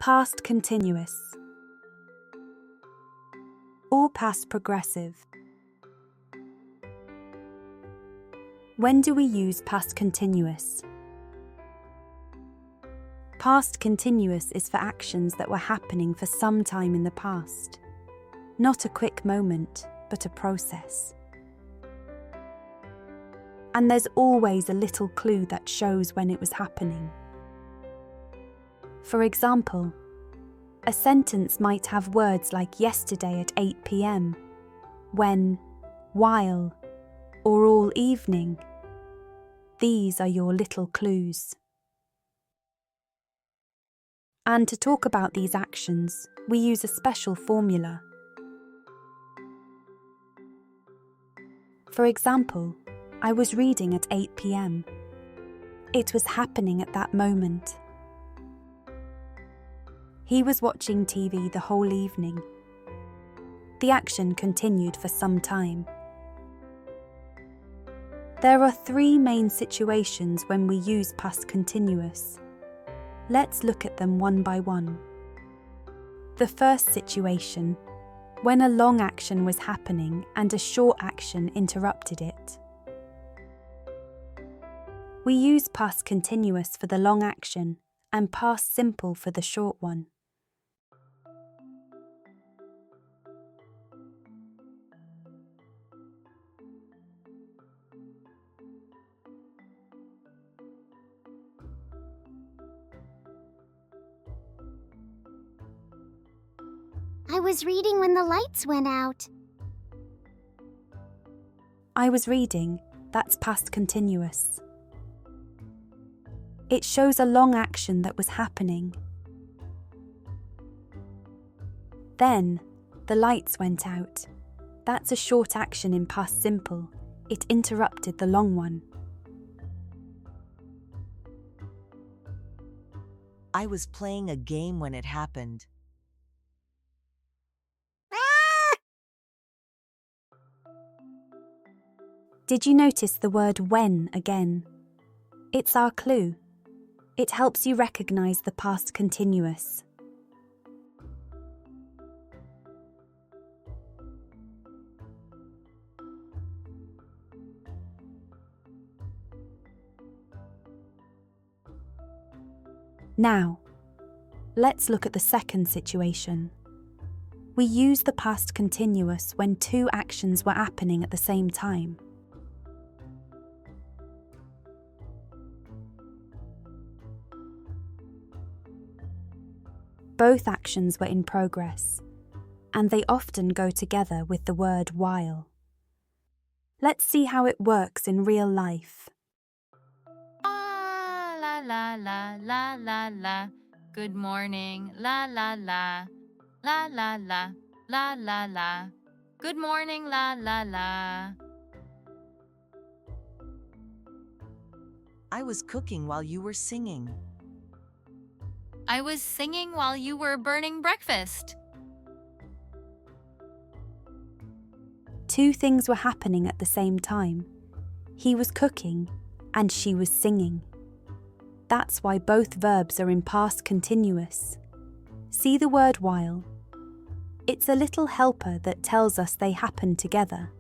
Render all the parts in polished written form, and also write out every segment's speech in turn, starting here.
Past continuous or past progressive. When do we use past continuous? Past continuous is for actions that were happening for some time in the past. Not a quick moment, but a process. And there's always a little clue that shows when it was happening. For example, a sentence might have words like yesterday at 8 p.m, when, while, or all evening. These are your little clues. And to talk about these actions, we use a special formula. For example, I was reading at 8 p.m. It was happening at that moment. He was watching TV the whole evening. The action continued for some time. There are 3 main situations when we use past continuous. Let's look at them one by one. The first situation, when a long action was happening and a short action interrupted it. We use past continuous for the long action and past simple for the short one. I was reading when the lights went out. I was reading, that's past continuous. It shows a long action that was happening. Then, the lights went out. That's a short action in past simple. It interrupted the long one. I was playing a game when it happened. Did you notice the word when again? It's our clue. It helps you recognize the past continuous. Now, let's look at the second situation. We use the past continuous when 2 actions were happening at the same time. Both actions were in progress, and they often go together with the word while. Let's see how it works in real life. La la la la la la. Good morning, la la la. La la la, la la la. Good morning, la la la. I was cooking while you were singing. I was singing while you were burning breakfast. 2 things were happening at the same time. He was cooking and she was singing. That's why both verbs are in past continuous. See the word while? It's a little helper that tells us they happen together.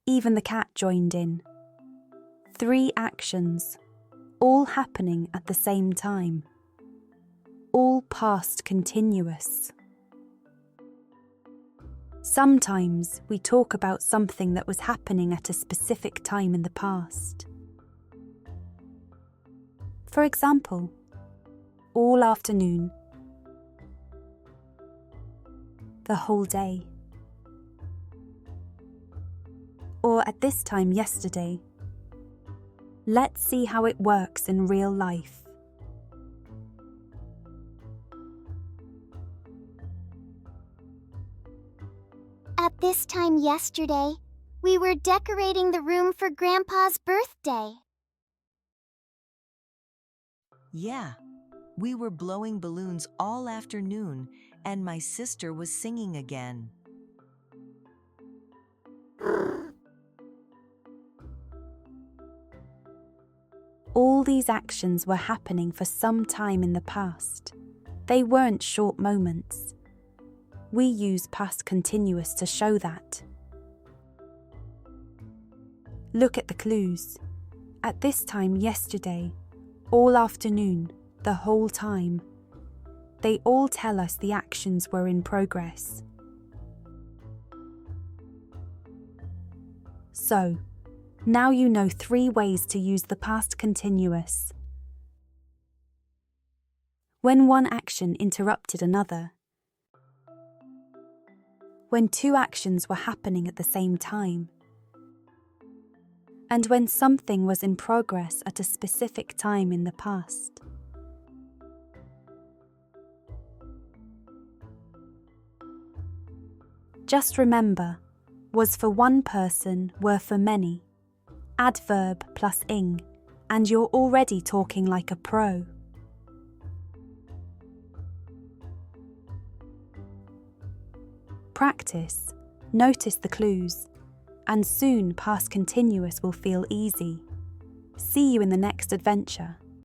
Even the cat joined in. 3 actions, all happening at the same time. All past continuous. Sometimes we talk about something that was happening at a specific time in the past. For example, all afternoon, the whole day, or at this time yesterday. Let's see how it works in real life. At this time yesterday, we were decorating the room for Grandpa's birthday. Yeah, we were blowing balloons all afternoon, and my sister was singing again. All these actions were happening for some time in the past. They weren't short moments. We use past continuous to show that. Look at the clues. At this time yesterday, all afternoon, the whole time. They all tell us the actions were in progress. So, now you know 3 ways to use the past continuous. When one action interrupted another. When 2 actions were happening at the same time. And when something was in progress at a specific time in the past. Just remember, was for one person, were for many. Add verb plus ing, and you're already talking like a pro. Practice, notice the clues, and soon past continuous will feel easy. See you in the next adventure.